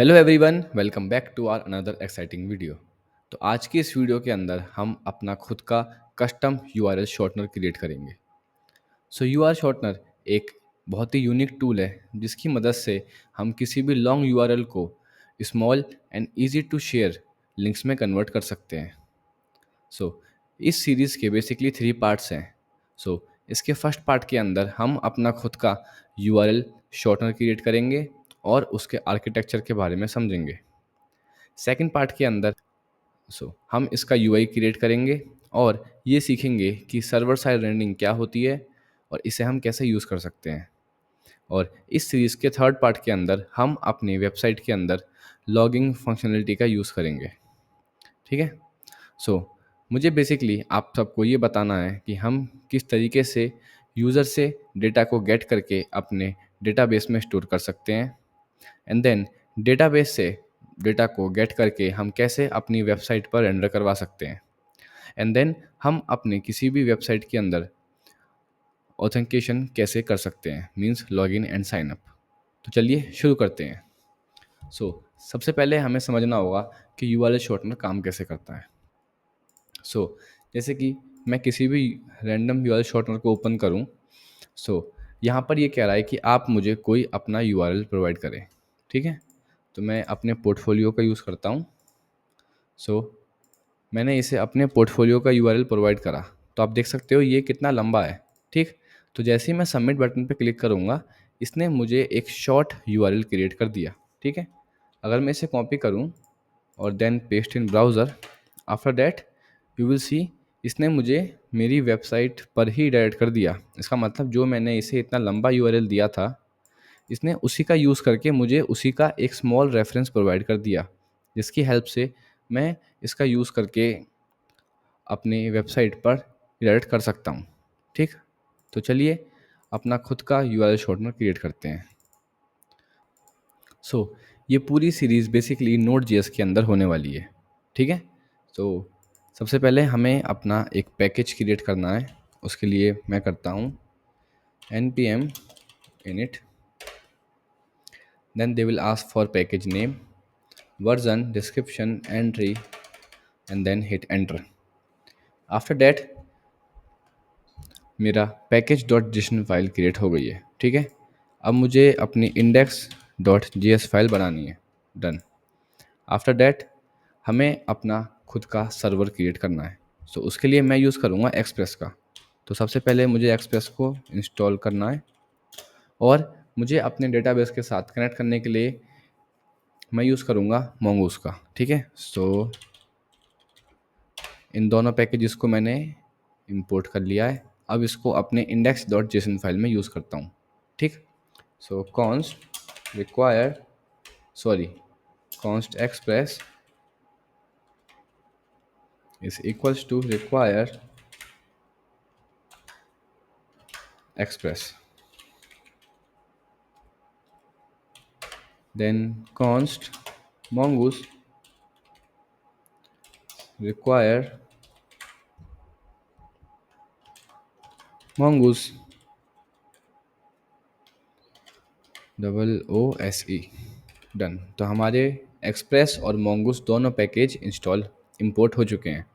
Hello everyone, welcome back to our another exciting video. तो आज की इस वीडियो के अंदर हम अपना खुद का कस्टम यूआरएल शॉर्टनर क्रिएट करेंगे। सो यूआरएल शॉर्टनर एक बहुत ही यूनिक टूल है जिसकी मदद से हम किसी भी लॉन्ग यूआरएल को small and easy to share links में कन्वर्ट कर सकते हैं। इस सीरीज़ के बेसिकली 3 पार्ट्स हैं। इसके फर्स्ट पार्ट के अंदर हम अपना खुद का यूआरएल शॉर्टनर क्रिएट करेंगे और उसके आर्किटेक्चर के बारे में समझेंगे। सेकंड पार्ट के अंदर हम इसका यूआई क्रिएट करेंगे और ये सीखेंगे कि सर्वर साइड रेंडरिंग क्या होती है और इसे हम कैसे यूज़ कर सकते हैं। और इस सीरीज़ के थर्ड पार्ट के अंदर हम अपनी वेबसाइट के अंदर लॉगिंग फंक्शनलिटी का यूज़ करेंगे। ठीक है। सो मुझे बेसिकली आप सबको ये बताना है कि हम किस तरीके से यूज़र से डेटा को गेट करके अपने डेटाबेस में स्टोर कर सकते हैं, एंड देन डेटाबेस से डेटा को गेट करके हम कैसे अपनी वेबसाइट पर रेंडर करवा सकते हैं, एंड देन हम अपने किसी भी वेबसाइट के अंदर ऑथेंटिकेशन कैसे कर सकते हैं, means login and sign up. तो चलिए शुरू करते हैं। सबसे पहले हमें समझना होगा कि यूआरएल शॉर्टनर काम कैसे करता है। जैसे कि मैं किसी भी रैंडम यूआरएल शॉर्टनर को ओपन करूं, यहाँ पर ये कह रहा है कि आप मुझे कोई अपना यूआरएल प्रोवाइड करें। ठीक है। तो मैं अपने पोर्टफोलियो का यूज़ करता हूँ। मैंने इसे अपने पोर्टफोलियो का यूआरएल प्रोवाइड करा, तो आप देख सकते हो ये कितना लंबा है। ठीक। तो जैसे ही मैं सबमिट बटन पर क्लिक करूँगा, इसने मुझे एक शॉर्ट यूआरएल क्रिएट कर दिया। ठीक है। अगर मैं इसे कॉपी करूँ और then paste in browser, after that you will see इसने मुझे मेरी वेबसाइट पर ही डायरेक्ट कर दिया। इसका मतलब जो मैंने इसे इतना लंबा यूआरएल दिया था, इसने उसी का यूज़ करके मुझे उसी का एक स्मॉल रेफरेंस प्रोवाइड कर दिया, जिसकी हेल्प से मैं इसका यूज़ करके अपनी वेबसाइट पर डायरेक्ट कर सकता हूँ। ठीक। तो चलिए अपना खुद का यूआरएल शॉर्टनर क्रिएट करते हैं। ये पूरी सीरीज़ बेसिकली नोड जेएस के अंदर होने वाली है। ठीक है। सबसे पहले हमें अपना एक पैकेज क्रिएट करना है। उसके लिए मैं करता हूँ npm init, then they will ask for package name, version, description, entry, and then hit enter. After that मेरा package dot JSON file create हो गई है। ठीक है। अब मुझे अपनी इंडेक्स डॉट जेएस फाइल बनानी है। डन। आफ्टर दैट हमें अपना खुद का सर्वर क्रिएट करना है। उसके लिए मैं यूज़ करूँगा एक्सप्रेस का। तो सबसे पहले मुझे एक्सप्रेस को इंस्टॉल करना है और मुझे अपने डेटाबेस के साथ कनेक्ट करने के लिए मैं यूज़ करूँगा मोंगूस का। ठीक है। इन दोनों पैकेजेस को मैंने इंपोर्ट कर लिया है। अब इसको अपने इंडेक्स डॉट जेसन फाइल में यूज़ करता हूँ। ठीक। Const require const express is equals to require express, then const mongoose require mongoose OOSE। Done. तो हमारे एक्सप्रेस और mongoose दोनों पैकेज इंस्टॉल इंपोर्ट हो चुके हैं।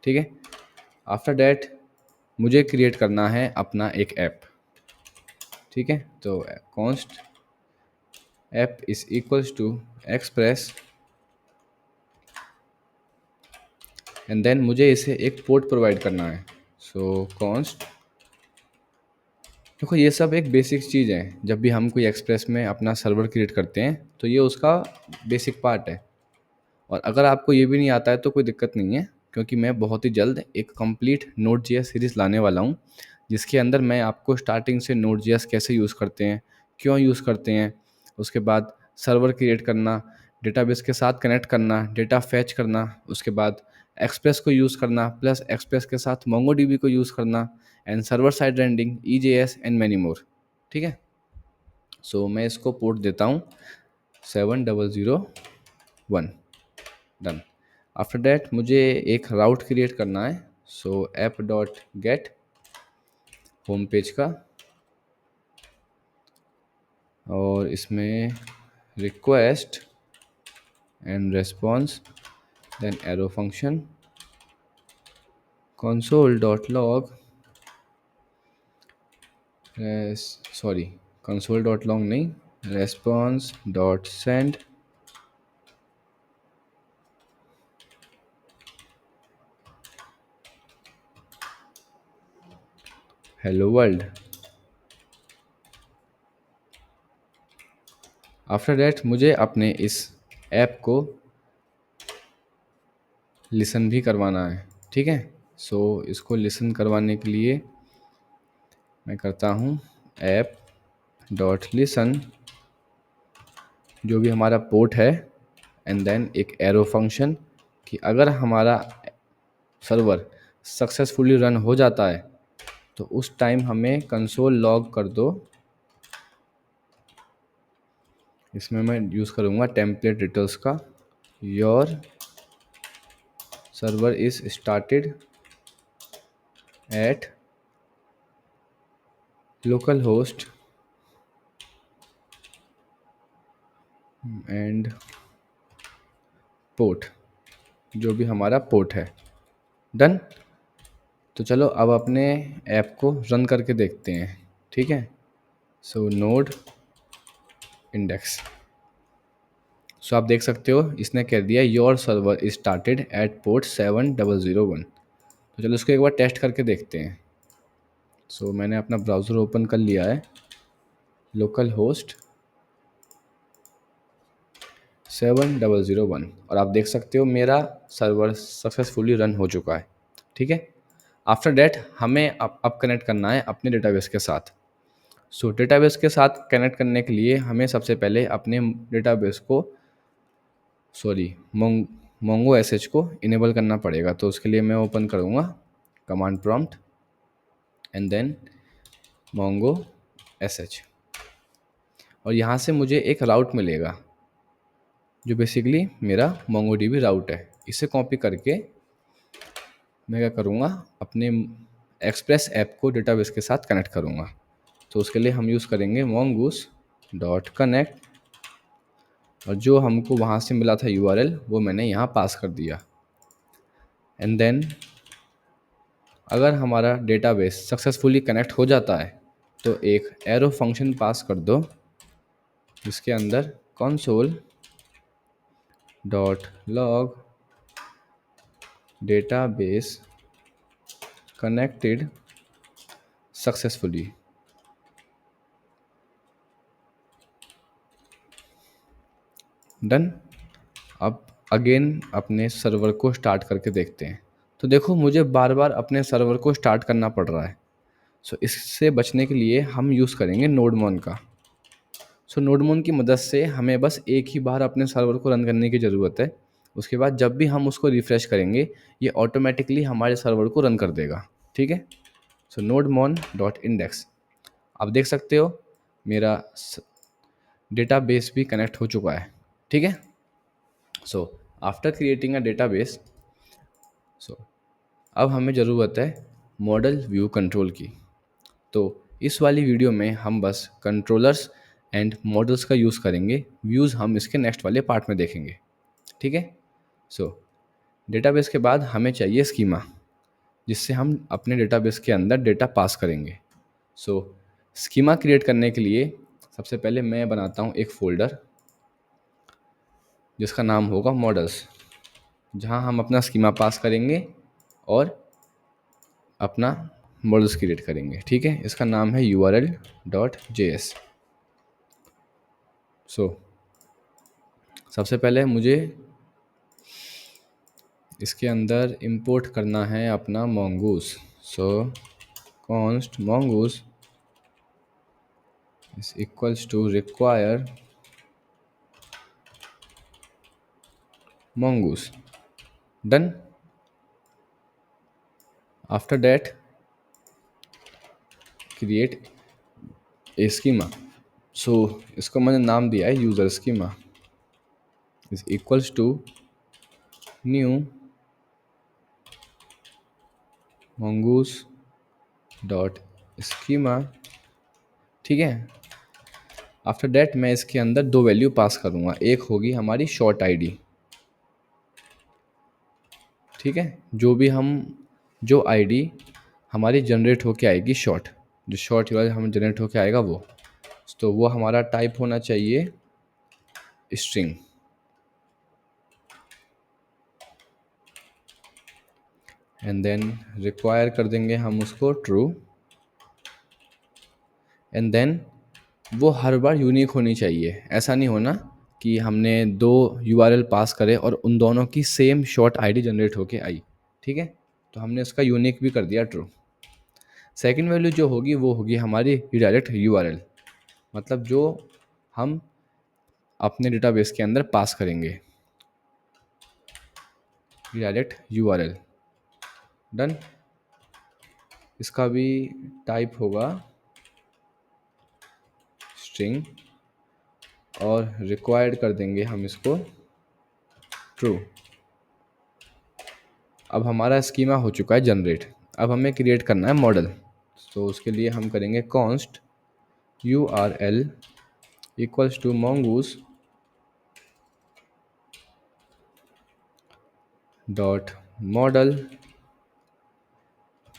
ठीक है। आफ्टर दैट मुझे क्रिएट करना है अपना एक ऐप। ठीक है। तो const app is equals to express, and then मुझे इसे एक पोर्ट प्रोवाइड करना है। कॉन्स्ट, देखो ये सब एक बेसिक चीज़ है। जब भी हम कोई एक्सप्रेस में अपना सर्वर क्रिएट करते हैं तो ये उसका बेसिक पार्ट है। और अगर आपको ये भी नहीं आता है तो कोई दिक्कत नहीं है, क्योंकि मैं बहुत ही जल्द एक कंप्लीट नोड जेएस सीरीज़ लाने वाला हूँ, जिसके अंदर मैं आपको स्टार्टिंग से नोड जेएस कैसे यूज़ करते हैं, क्यों यूज़ करते हैं, उसके बाद सर्वर क्रिएट करना, डेटाबेस के साथ कनेक्ट करना, डेटा फैच करना, उसके बाद एक्सप्रेस को यूज़ करना, प्लस एक्सप्रेस के साथ मोंगोडीबी को यूज़ करना, and server side rendering, EJS and many more. ठीक है। मैं इसको पोर्ट देता हूँ 7001। डन। आफ्टर दैट मुझे एक राउट क्रिएट करना है। App dot get home page का, और इसमें request and response, then arrow function, console.log, sorry, console.log नहीं, response.send hello world. After that मुझे अपने इस ऐप को लिसन भी करवाना है, ठीक है। सो इसको लिसन करवाने के लिए मैं करता हूँ ऐप डॉट लिसन, जो भी हमारा पोर्ट है, एंड देन एक एरो फंक्शन कि अगर हमारा सर्वर सक्सेसफुली रन हो जाता है तो उस टाइम हमें कंसोल लॉग कर दो। इसमें मैं यूज़ करूँगा टेम्पलेट डिटेल्स का, your server is started at local host and port, जो भी हमारा पोर्ट है। डन। तो चलो अब अपने ऐप को रन करके देखते हैं, ठीक है। सो नोड इंडेक्स, सो आप देख सकते हो इसने कह दिया your server is started at port 7001। तो चलो इसको एक बार टेस्ट करके देखते हैं। सो मैंने अपना ब्राउज़र ओपन कर लिया है, लोकल होस्ट 7001, और आप देख सकते हो मेरा सर्वर सक्सेसफुली रन हो चुका है, ठीक है। आफ्टर डैट हमें अब कनेक्ट करना है अपने डेटाबेस के साथ। सो डेटाबेस के साथ कनेक्ट करने के लिए हमें सबसे पहले अपने डेटाबेस को मोंगो एसएच को इनेबल करना पड़ेगा। तो उसके लिए मैं ओपन करूँगा command prompt and then mongo SH, और यहाँ से मुझे एक राउट मिलेगा जो बेसिकली मेरा मोंगोडीबी राउट है। इसे कॉपी करके मैं क्या करूँगा, अपने एक्सप्रेस ऐप को डेटाबेस के साथ कनेक्ट करूँगा। तो उसके लिए हम यूज़ करेंगे mongoose डॉट कनेक्ट, और जो हमको वहाँ से मिला था यूआरएल वो मैंने यहाँ पास कर दिया। एंड देन अगर हमारा डेटाबेस सक्सेसफुली कनेक्ट हो जाता है तो एक एरो फंक्शन पास कर दो जिसके अंदर console dot log database connected successfully. Done. अब अगेन अपने सर्वर को स्टार्ट करके देखते हैं। तो देखो मुझे बार बार अपने सर्वर को स्टार्ट करना पड़ रहा है। सो इससे बचने के लिए हम यूज़ करेंगे नोडमोन का। सो नोडमोन की मदद से हमें बस एक ही बार अपने सर्वर को रन करने की ज़रूरत है। उसके बाद जब भी हम उसको रिफ़्रेश करेंगे ये ऑटोमेटिकली हमारे सर्वर को रन कर देगा, ठीक है। सो नोडमोन डॉट इंडेक्स, आप देख सकते हो मेरा डेटाबेस भी कनेक्ट हो चुका है, ठीक है। So after creating a database, so अब हमें ज़रूरत है मॉडल व्यू कंट्रोल की। तो इस वाली वीडियो में हम बस कंट्रोलर्स एंड मॉडल्स का यूज़ करेंगे, व्यूज़ हम इसके नेक्स्ट वाले पार्ट में देखेंगे, ठीक है। सो डेटाबेस के बाद हमें चाहिए स्कीमा, जिससे हम अपने डेटाबेस के अंदर डेटा पास करेंगे। सो स्कीमा क्रिएट करने के लिए सबसे पहले मैं बनाता हूँ एक फ़ोल्डर जिसका नाम होगा मॉडल्स, जहाँ हम अपना स्कीमा पास करेंगे और अपना मॉडल्स क्रिएट करेंगे, ठीक है। इसका नाम है url.js। सो सबसे पहले मुझे इसके अंदर इंपोर्ट करना है अपना mongoose। So const mongoose is equals to require mongoose। Done. After that create a schema. So इसको मैंने नाम दिया है user schema is equals to new mongoose dot schema, ठीक है। आफ्टर दैट मैं इसके अंदर दो वैल्यू पास करूँगा, एक होगी हमारी शॉर्ट आईडी ठीक है, जो आईडी हमारी जनरेट होके आएगी शॉर्ट, जो शॉर्ट यूआरएल हम जनरेट होके आएगा वो, तो वो हमारा टाइप होना चाहिए स्ट्रिंग, एंड देन रिक्वायर कर देंगे हम उसको ट्रू, एंड देन वो हर बार यूनिक होनी चाहिए। ऐसा नहीं होना कि हमने दो यूआरएल पास करे और उन दोनों की सेम शॉर्ट आईडी जनरेट होके आई। ठीक है, तो हमने उसका यूनिक भी कर दिया ट्रू। सेकंड वैल्यू जो होगी वो होगी हमारी रिडायरेक्ट यूआरएल, मतलब जो हम अपने डेटाबेस के अंदर पास करेंगे, रिडायरेक्ट यूआरएल। डन। इसका भी टाइप होगा स्ट्रिंग और रिक्वायर्ड कर देंगे हम इसको ट्रू। अब हमारा स्कीमा हो चुका है जनरेट। अब हमें क्रिएट करना है मॉडल, तो उसके लिए हम करेंगे const URL equals to mongoose dot model.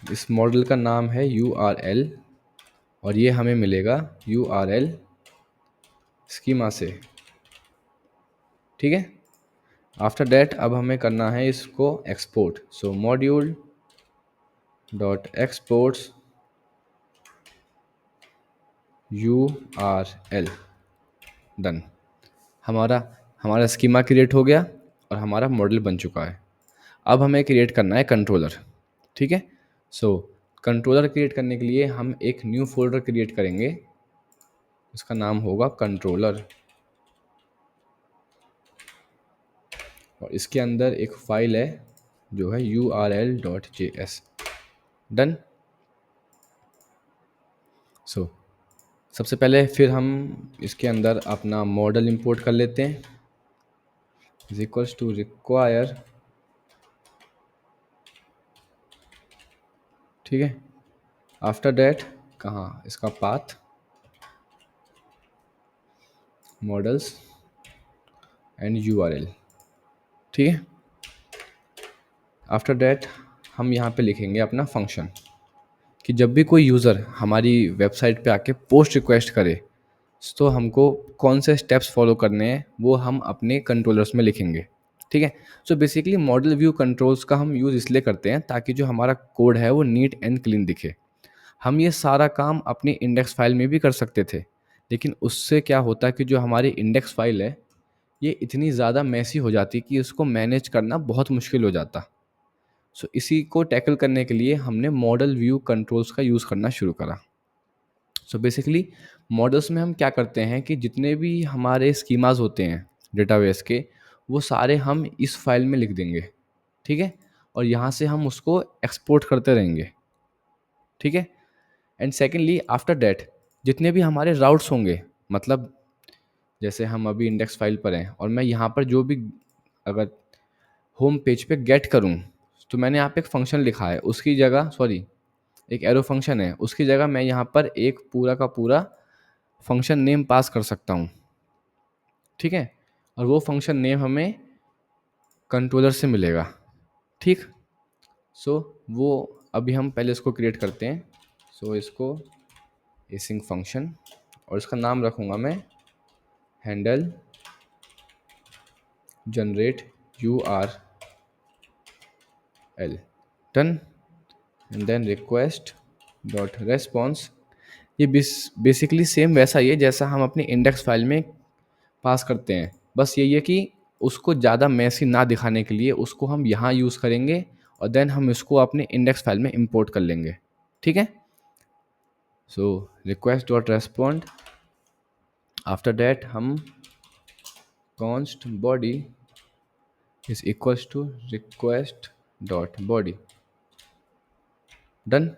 इस मॉडल का नाम है URL और ये हमें मिलेगा URL स्कीमा से। ठीक है, आफ्टर दैट अब हमें करना है इसको export, so module dot exports URL। Done. हमारा हमारा स्कीमा क्रिएट हो गया और हमारा मॉडल बन चुका है। अब हमें क्रिएट करना है कंट्रोलर। ठीक है, सो कंट्रोलर क्रिएट करने के लिए हम एक न्यू फोल्डर क्रिएट करेंगे, इसका नाम होगा कंट्रोलर, और इसके अंदर एक फाइल है जो है url.js। डन। सो सबसे पहले फिर हम इसके अंदर अपना मॉडल इंपोर्ट कर लेते हैं, इज इक्वल्स टू रिक्वायर। ठीक है, आफ्टर दैट कहाँ इसका पाथ मॉडल्स एंड URL। ठीक है, आफ्टर दैट हम यहाँ पे लिखेंगे अपना फंक्शन कि जब भी कोई यूज़र हमारी वेबसाइट पे आके पोस्ट रिक्वेस्ट करे तो हमको कौन से स्टेप्स फॉलो करने हैं वो हम अपने कंट्रोलर्स में लिखेंगे। ठीक है, so basically model view controls का हम यूज़ इसलिए करते हैं ताकि जो हमारा कोड है वो नीट एंड क्लीन दिखे। हम ये सारा काम अपनी इंडेक्स फाइल में भी कर सकते थे, लेकिन उससे क्या होता है कि जो हमारी इंडेक्स फाइल है ये इतनी ज़्यादा मैसी हो जाती कि उसको मैनेज करना बहुत मुश्किल हो जाता। सो इसी को टैकल करने के लिए हमने मॉडल व्यू कंट्रोल्स का यूज़ करना शुरू करा। सो बेसिकली मॉडल्स में हम क्या करते हैं कि जितने भी हमारे स्कीमाज होते हैं डेटाबेस के, वो सारे हम इस फाइल में लिख देंगे। ठीक है, और यहाँ से हम उसको एक्सपोर्ट करते रहेंगे। ठीक है, एंड सेकेंडली आफ्टर डैट जितने भी हमारे राउट्स होंगे, मतलब जैसे हम अभी इंडेक्स फाइल पर हैं और मैं यहाँ पर जो भी अगर होम पेज पे गेट करूँ तो मैंने यहाँ पे एक फंक्शन लिखा है, उसकी जगह सॉरी एक एरो फंक्शन है, उसकी जगह मैं यहाँ पर एक पूरा का पूरा फंक्शन नेम पास कर सकता हूँ। ठीक है, और वो फंक्शन नेम हमें कंट्रोलर से मिलेगा। ठीक, सो वो अभी हम पहले इसको क्रिएट करते हैं। सो इसको एसिंग फंक्शन और इसका नाम रखूँगा मैं handle generate URL। Done, and then request dot response. ये बेसिकली सेम वैसा ही है जैसा हम अपनी इंडेक्स फाइल में पास करते हैं, बस यही है कि उसको ज़्यादा मैसी ना दिखाने के लिए उसको हम यहाँ यूज़ करेंगे और देन हम इसको अपने इंडेक्स फाइल में इंपोर्ट कर लेंगे। ठीक है, so request dot respond, after that हम const body is equals to request dot body. Done.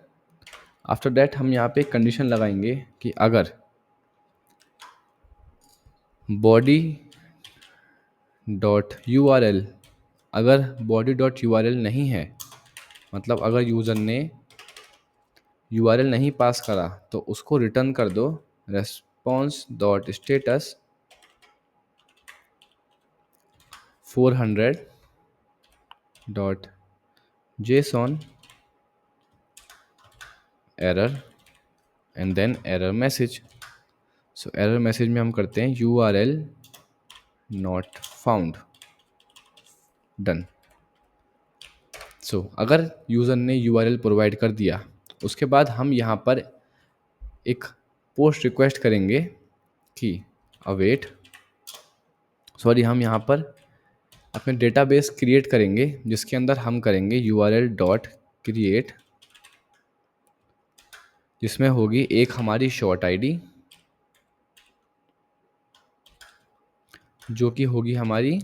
After that हम यहाँ पे कंडीशन लगाएंगे कि अगर बॉडी डॉट URL, अगर बॉडी डॉट URL नहीं है, मतलब अगर यूज़र ने URL नहीं पास करा तो उसको रिटर्न कर दो response dot status 400 dot JSON error and then error message. So error message में हम करते हैं URL not found. Done. So अगर यूज़र ने URL प्रोवाइड कर दिया, उसके बाद हम यहाँ पर एक पोस्ट रिक्वेस्ट करेंगे कि अवेट, सॉरी, हम यहाँ पर अपने डेटाबेस क्रिएट करेंगे जिसके अंदर हम करेंगे URL डॉट क्रिएट, जिसमें होगी एक हमारी शॉर्ट आईडी जो कि होगी हमारी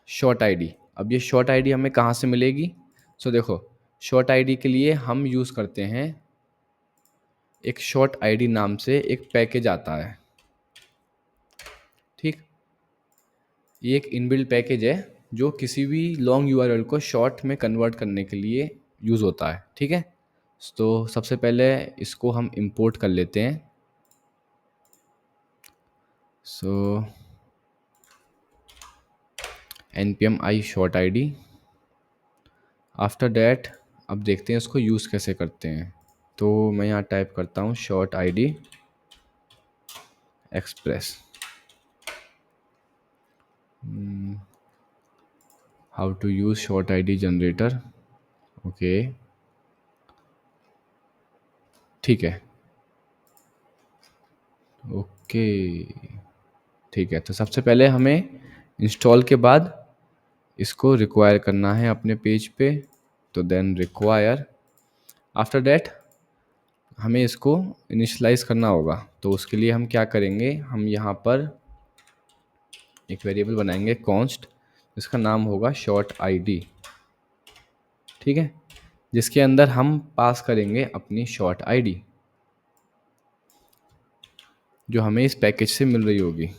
शॉर्ट आईडी। अब ये शॉर्ट आईडी हमें कहाँ से मिलेगी? सो देखो, शॉर्ट आईडी के लिए हम यूज़ करते हैं एक शॉर्ट आईडी नाम से एक पैकेज आता है, ठीक। ये एक इनबिल्ट पैकेज है जो किसी भी लॉन्ग URL को शॉर्ट में कन्वर्ट करने के लिए यूज़ होता है, ठीक है। तो सबसे पहले इसको हम इंपोर्ट कर लेते हैं। सो npm i short id। After that अब देखते हैं इसको यूज़ कैसे करते हैं। तो मैं यहाँ टाइप करता हूँ short ID express. How to use short ID generator. Okay, ठीक है, ओके, ठीक है। तो सबसे पहले हमें इंस्टॉल के बाद इसको रिक्वायर करना है अपने पेज पे। तो देन रिक्वायर, आफ्टर दैट हमें इसको इनिशलाइज करना होगा। तो उसके लिए हम क्या करेंगे, हम यहाँ पर एक वेरिएबल बनाएंगे कॉन्स्ट, जिसका नाम होगा शॉर्ट आईडी, ठीक है, जिसके अंदर हम पास करेंगे अपनी शॉर्ट आईडी जो हमें इस पैकेज से मिल रही होगी।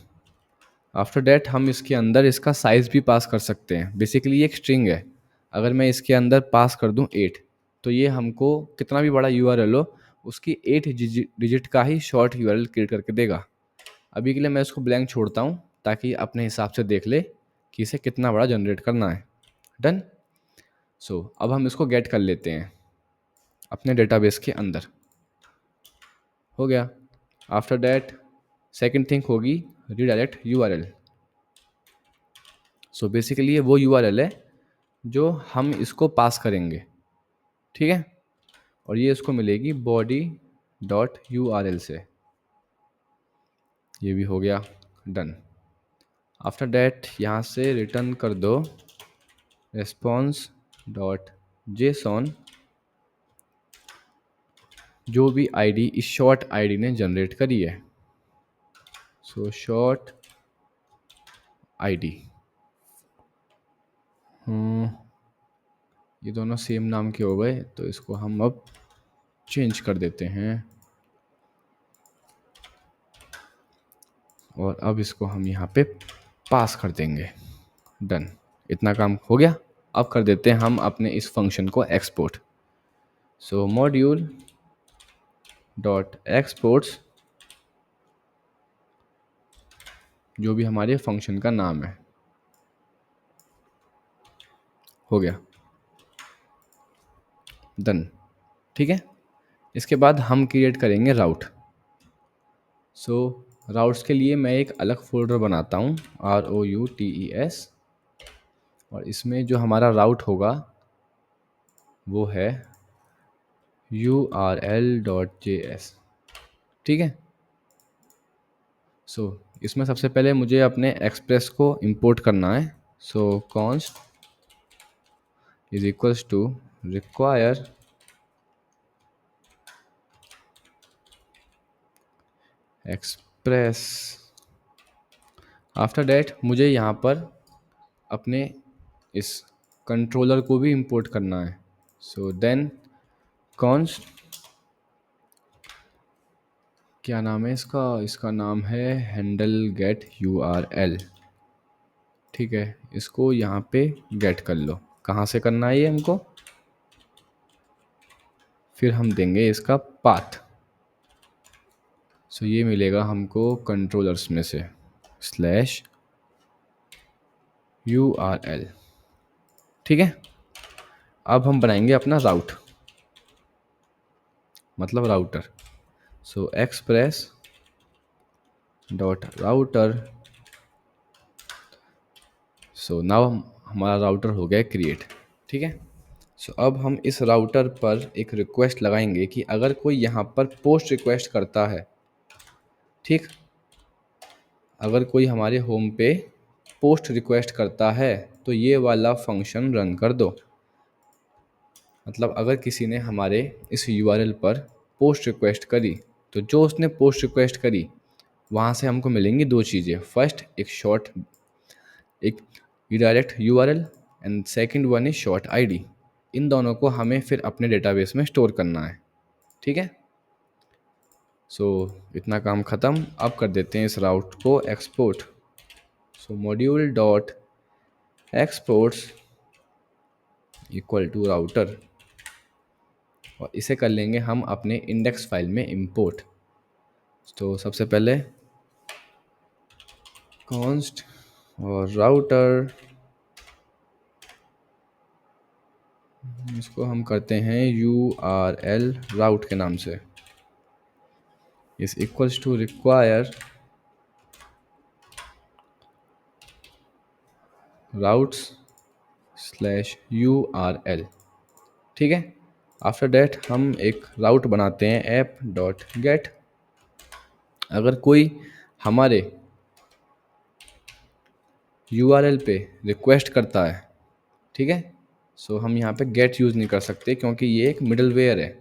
आफ्टर डैट हम इसके अंदर इसका साइज़ भी पास कर सकते हैं। बेसिकली ये एक स्ट्रिंग है। अगर मैं इसके अंदर पास कर दूं 8, तो ये हमको कितना भी बड़ा URL हो उसकी 8 डिजिट का ही शॉर्ट URL क्रिएट करके देगा। अभी के लिए मैं इसको ब्लैंक छोड़ता हूँ ताकि अपने हिसाब से देख ले कि इसे कितना बड़ा जनरेट करना है। डन। सो अब हम इसको गेट कर लेते हैं अपने डेटाबेस के अंदर। हो गया। आफ्टर डैट सेकंड थिंग होगी रीडायरेक्ट URL। सो बेसिकली ये वो URL है जो हम इसको पास करेंगे, ठीक है, और ये इसको मिलेगी body.url से। ये भी हो गया। डन। आफ्टर डैट यहाँ से रिटर्न कर दो response.json जो भी आईडी इस शॉर्ट आईडी ने जनरेट करी है। सो शॉर्ट आईडी, ये दोनों सेम नाम के हो गए, तो इसको हम अब चेंज कर देते हैं और अब इसको हम यहाँ पे पास कर देंगे। डन। इतना काम हो गया। अब कर देते हैं हम अपने इस फंक्शन को export. So module dot exports जो भी हमारे फंक्शन का नाम है। हो गया। डन, ठीक है। इसके बाद हम क्रिएट करेंगे राउट। सो राउट्स के लिए मैं एक अलग फोल्डर बनाता हूँ ROUTES, और इसमें जो हमारा राउट होगा वो है url.js, ठीक है। सो इसमें सबसे पहले मुझे अपने एक्सप्रेस को इंपोर्ट करना है। So const is equals to require express. After that मुझे यहाँ पर अपने इस कंट्रोलर को भी इंपोर्ट करना है। सो देन const, क्या नाम है इसका, इसका नाम है हैंडल गेट URL, ठीक है। इसको यहाँ पे गेट कर लो। कहाँ से करना है ये हमको, फिर हम देंगे इसका पाथ। सो ये मिलेगा हमको कंट्रोलर्स में से /URL, ठीक है। अब हम बनाएंगे अपना राउट, मतलब router. So express dot router. So now हमारा राउटर हो गया क्रिएट। ठीक है। सो अब हम इस राउटर पर एक रिक्वेस्ट लगाएंगे कि अगर कोई यहाँ पर पोस्ट रिक्वेस्ट करता है, ठीक, अगर कोई हमारे होम पे पोस्ट रिक्वेस्ट करता है तो ये वाला फंक्शन रन कर दो। मतलब अगर किसी ने हमारे इस यूआरएल पर पोस्ट रिक्वेस्ट करी तो जो उसने पोस्ट रिक्वेस्ट करी वहाँ से हमको मिलेंगी दो चीज़ें। फर्स्ट एक redirect URL and second one is short ID. इन दोनों को हमें फिर अपने डेटाबेस में स्टोर करना है। ठीक है। सो इतना काम ख़त्म। अब कर देते हैं इस राउट को export. So module dot exports equal to router, और इसे कर लेंगे हम अपने इंडेक्स फाइल में इंपोर्ट। तो सबसे पहले कॉन्स्ट और राउटर, इसको हम करते हैं URL राउट के नाम से, is equals to require routes slash URL। ठीक है। आफ्टर दैट हम एक राउट बनाते हैं ऐप डॉट गेट। अगर कोई हमारे URL पे रिक्वेस्ट करता है, ठीक है, सो हम यहाँ पे गेट यूज़ नहीं कर सकते क्योंकि ये एक मिडलवेयर है।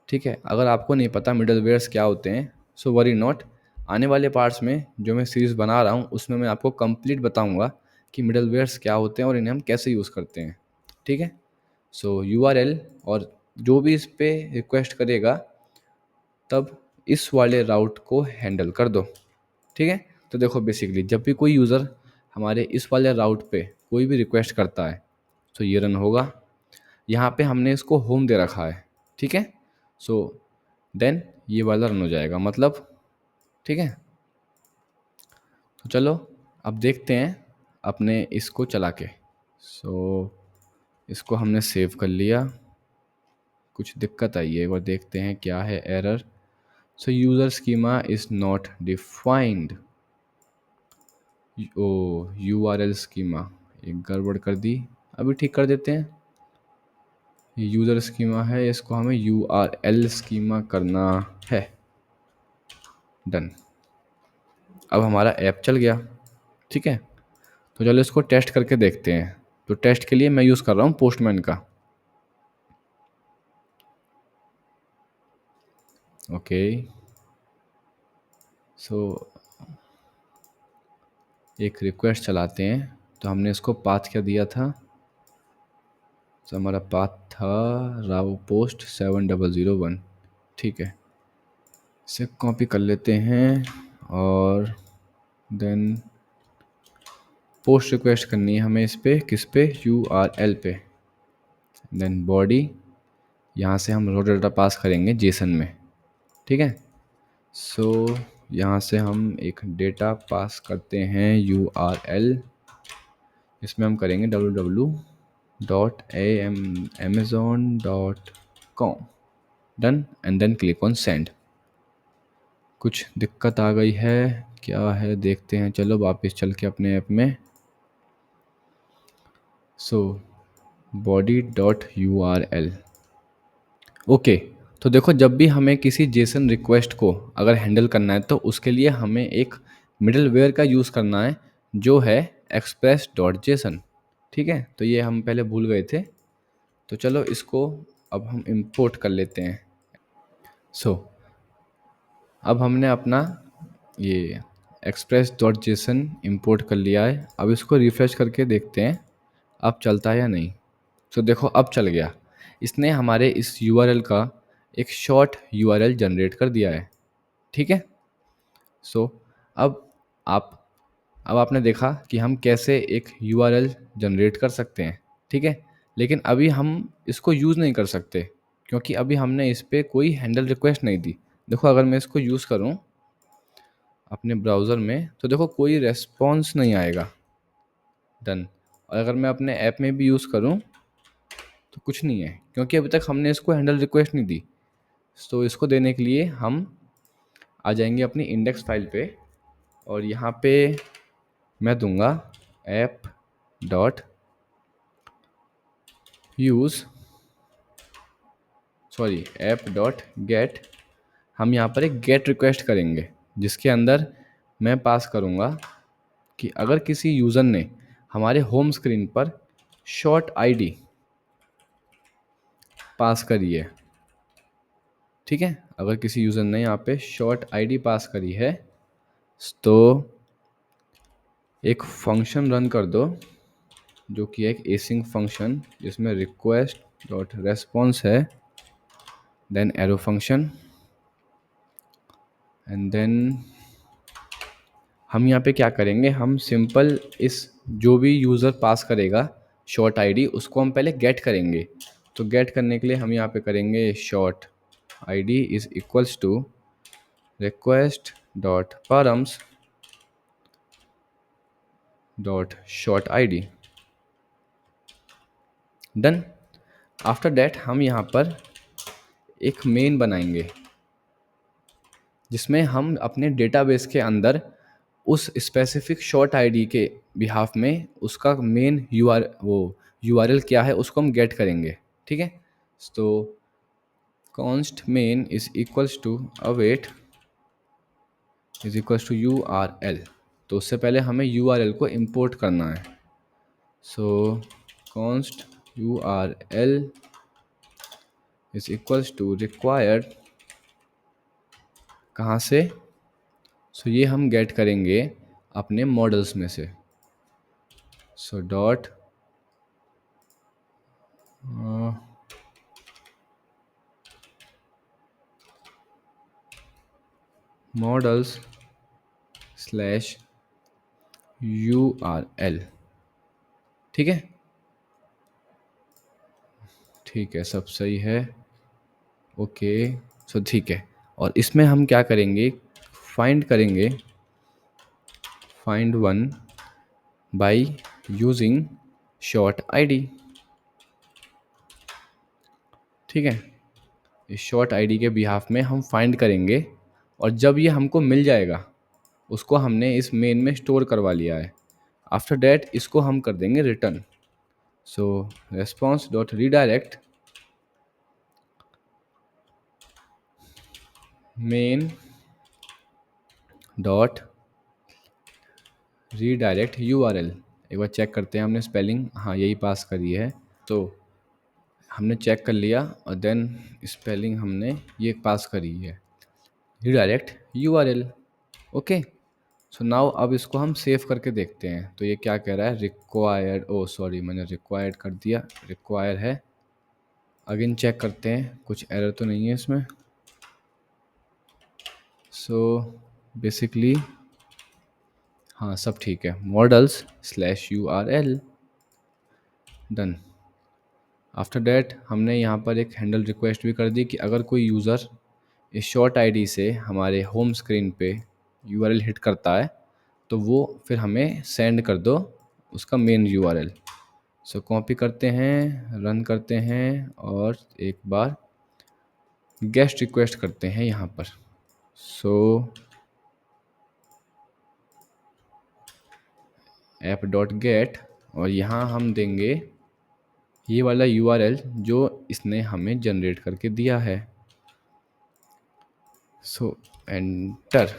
ठीक है। अगर आपको नहीं पता मिडलवेयर्स क्या होते हैं, सो वरी नॉट, आने वाले पार्ट्स में जो मैं सीरीज़ बना रहा हूँ उसमें मैं आपको कंप्लीट बताऊँगा कि मिडलवेयर्स क्या होते हैं और इन्हें हम कैसे यूज़ करते हैं। ठीक है। सो URL और जो भी इस पे रिक्वेस्ट करेगा तब इस वाले राउट को हैंडल कर दो। ठीक है। तो देखो बेसिकली जब भी कोई यूज़र हमारे इस वाले राउट पे कोई भी रिक्वेस्ट करता है तो ये रन होगा। यहाँ पे हमने इसको होम दे रखा है। ठीक है। सो देन ये वाला रन हो जाएगा, मतलब। ठीक है। तो चलो अब देखते हैं अपने इसको चला के। सो इसको हमने सेव कर लिया। कुछ दिक्कत आई है, एक बार देखते हैं क्या है error. So user schema is not defined. Oh URL schema एक गड़बड़ कर दी, अभी ठीक कर देते हैं। यूज़र स्कीमा है, इसको हमें URL स्कीमा करना है। डन। अब हमारा ऐप चल गया। ठीक है। तो चलो इसको टेस्ट करके देखते हैं। तो टेस्ट के लिए मैं यूज़ कर रहा हूँ पोस्टमैन का। ओके। सो एक रिक्वेस्ट चलाते हैं। तो हमने इसको पाथ क्या दिया था? तो हमारा पाथ था राव पोस्ट 7001। ठीक है। इसे कॉपी कर लेते हैं और देन पोस्ट रिक्वेस्ट करनी है हमें इस पे, किस पे? URL पे। देन बॉडी, यहाँ से हम रो डाटा पास करेंगे जेसन में। ठीक है। सो यहाँ से हम एक डेटा पास करते हैं URL। इसमें हम करेंगे www.amazon.com। Done and then click on send. कुछ दिक्कत आ गई है, क्या है देखते हैं। चलो वापस चल के अपने ऐप में। सो body.url। ओके। तो देखो जब भी हमें किसी जेसन रिक्वेस्ट को अगर हैंडल करना है तो उसके लिए हमें एक मिडलवेयर का यूज़ करना है जो है express.json। ठीक है। तो ये हम पहले भूल गए थे। तो चलो इसको अब हम इंपोर्ट कर लेते हैं। सो अब हमने अपना ये express.json इंपोर्ट कर लिया है। अब इसको रिफ़्रेश करके देखते हैं अब चलता है या नहीं। तो देखो अब चल गया। इसने हमारे इस URL का एक शॉर्ट URL जनरेट कर दिया है। ठीक है। सो अब आप अब आपने देखा कि हम कैसे एक URL जनरेट कर सकते हैं। ठीक है। लेकिन अभी हम इसको यूज़ नहीं कर सकते क्योंकि अभी हमने इस पर कोई हैंडल रिक्वेस्ट नहीं दी। देखो अगर मैं इसको यूज़ करूँ अपने ब्राउज़र में तो देखो कोई रेस्पॉन्स नहीं आएगा। डन। और अगर मैं अपने ऐप में भी यूज़ करूँ कुछ नहीं है, क्योंकि अभी तक हमने इसको हैंडल रिक्वेस्ट नहीं दी। तो इसको देने के लिए हम आ जाएंगे अपनी इंडेक्स फाइल पे, और यहाँ पे मैं दूंगा app dot use sorry app dot gate. हम यहाँ पर एक गेट रिक्वेस्ट करेंगे जिसके अंदर मैं पास करूँगा कि अगर किसी यूज़र ने हमारे होम स्क्रीन पर शॉर्ट आईडी पास करी है, ठीक है, अगर किसी यूज़र ने यहाँ पे शॉर्ट आईडी पास करी है तो एक फंक्शन रन कर दो जो कि एक एसिंक फंक्शन जिसमें रिक्वेस्ट डॉट रेस्पॉन्स है, then arrow function, and then हम यहाँ पे क्या करेंगे, हम सिंपल इस जो भी यूज़र पास करेगा शॉर्ट आईडी उसको हम पहले गेट करेंगे। तो गेट करने के लिए हम यहाँ पे करेंगे short ID is equals to request dot params dot short ID. Done. After that हम यहाँ पर एक मेन बनाएंगे जिसमें हम अपने डेटाबेस के अंदर उस स्पेसिफिक शॉर्ट आईडी के बिहाफ में उसका मेन यूआरएल क्या है उसको हम गेट करेंगे, ठीक है। तो const main is equals to await is equals to URL. तो उससे पहले हमें यूआरएल को इंपोर्ट करना है। So const URL is equals to required, कहाँ से, सो ये हम गेट करेंगे अपने मॉडल्स में से। So dot models slash URL, ठीक है, ठीक है, सब सही है, ओके। सो ठीक है, और इसमें हम क्या करेंगे, फाइंड करेंगे find one by using short ID, ठीक है। इस शॉर्ट आईडी के बिहाफ में हम फाइंड करेंगे, और जब ये हमको मिल जाएगा उसको हमने इस मेन में स्टोर करवा लिया है। आफ्टर दैट इसको हम कर देंगे return. So response dot redirect main dot redirect URL. एक बार चेक करते हैं हमने स्पेलिंग, हाँ यही पास करी है, तो हमने चेक कर लिया, और देन स्पेलिंग हमने ये पास करी है, redirect URL, okay. So now अब इसको हम सेव करके देखते हैं। तो ये क्या कह रहा है, रिक्वायर्ड, ओ सॉरी मैंने रिक्वायर्ड कर दिया, रिक्वायर है। अगेन चेक करते हैं कुछ एरर तो नहीं है इसमें। सो बेसिकली हाँ सब ठीक है, models slash URL, done. After that हमने यहाँ पर एक हैंडल रिक्वेस्ट भी कर दी कि अगर कोई यूज़र इस शॉर्ट आईडी से हमारे होम स्क्रीन पे यूआरएल हिट करता है तो वो फिर हमें सेंड कर दो उसका मेन यूआरएल। सो कॉपी करते हैं, रन करते हैं, और एक बार गेस्ट रिक्वेस्ट करते हैं यहाँ पर। सो ऐप डॉट गेट, और यहाँ हम देंगे ये वाला यूआरएल जो इसने हमें जनरेट करके दिया है। सो एंटर,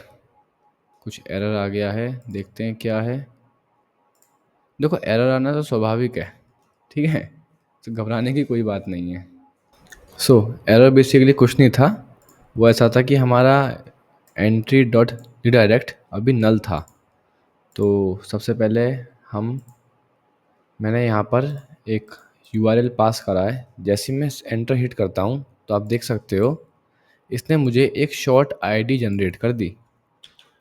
कुछ एरर आ गया है, देखते हैं क्या है। देखो एरर आना तो स्वाभाविक है, ठीक है, तो घबराने की कोई बात नहीं है। सो एरर बेसिकली कुछ नहीं था, वो ऐसा था कि हमारा एंट्री डॉट रिडायरेक्ट अभी नल था। तो सबसे पहले मैंने यहाँ पर एक यूआरएल पास करा है, जैसे ही मैं एंटर हिट करता हूँ तो आप देख सकते हो इसने मुझे एक शॉर्ट आईडी जनरेट कर दी।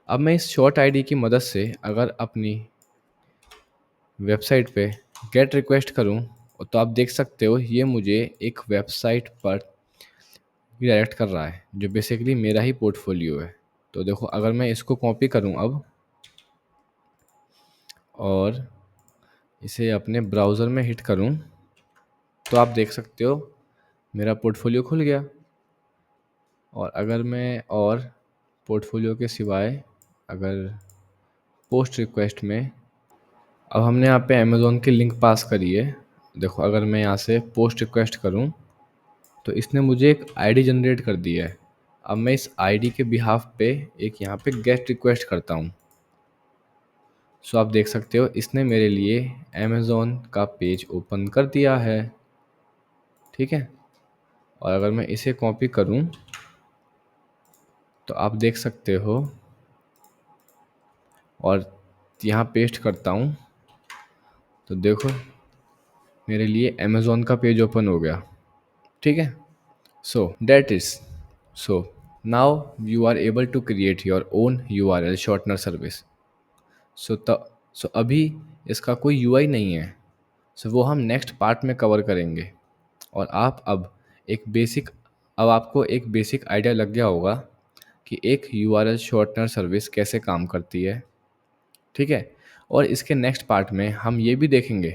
अब मैं इस शॉर्ट आईडी की मदद से अगर अपनी वेबसाइट पे गेट रिक्वेस्ट करूं तो आप देख सकते हो ये मुझे एक वेबसाइट पर रिडायरेक्ट कर रहा है जो बेसिकली मेरा ही पोर्टफोलियो है। तो देखो अगर मैं इसको कॉपी करूं अब और इसे अपने ब्राउज़र में हिट करूं तो आप देख सकते हो मेरा पोर्टफोलियो खुल गया। और अगर मैं और पोर्टफोलियो के सिवाय अगर पोस्ट रिक्वेस्ट में, अब हमने यहाँ पे अमेज़ोन की लिंक पास करी है। देखो अगर मैं यहाँ से पोस्ट रिक्वेस्ट करूँ तो इसने मुझे एक आईडी जनरेट कर दी है। अब मैं इस आईडी के बिहाफ पे एक यहाँ पे गेस्ट रिक्वेस्ट करता हूँ। सो आप देख सकते हो इसने मेरे लिए अमेज़ोन का पेज ओपन कर दिया है। ठीक है, और अगर मैं इसे कॉपी करूँ तो आप देख सकते हो, और यहाँ पेस्ट करता हूँ तो देखो मेरे लिए अमेज़ोन का पेज ओपन हो गया। ठीक है, so that is so now you are able to create your own URL shortener service. सो अभी इसका कोई यूआई नहीं है। सो वो हम नेक्स्ट पार्ट में कवर करेंगे। और आप अब आपको एक बेसिक आइडिया लग गया होगा कि एक यूआरएल शॉर्टनर सर्विस कैसे काम करती है। ठीक है, और इसके नेक्स्ट पार्ट में हम ये भी देखेंगे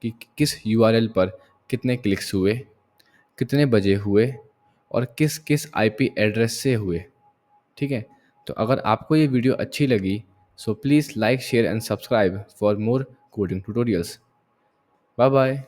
कि किस यूआरएल पर कितने क्लिक्स हुए, कितने बजे हुए, और किस किस आईपी एड्रेस से हुए। ठीक है, तो अगर आपको ये वीडियो अच्छी लगी so please like share and subscribe for more coding tutorials. Bye bye.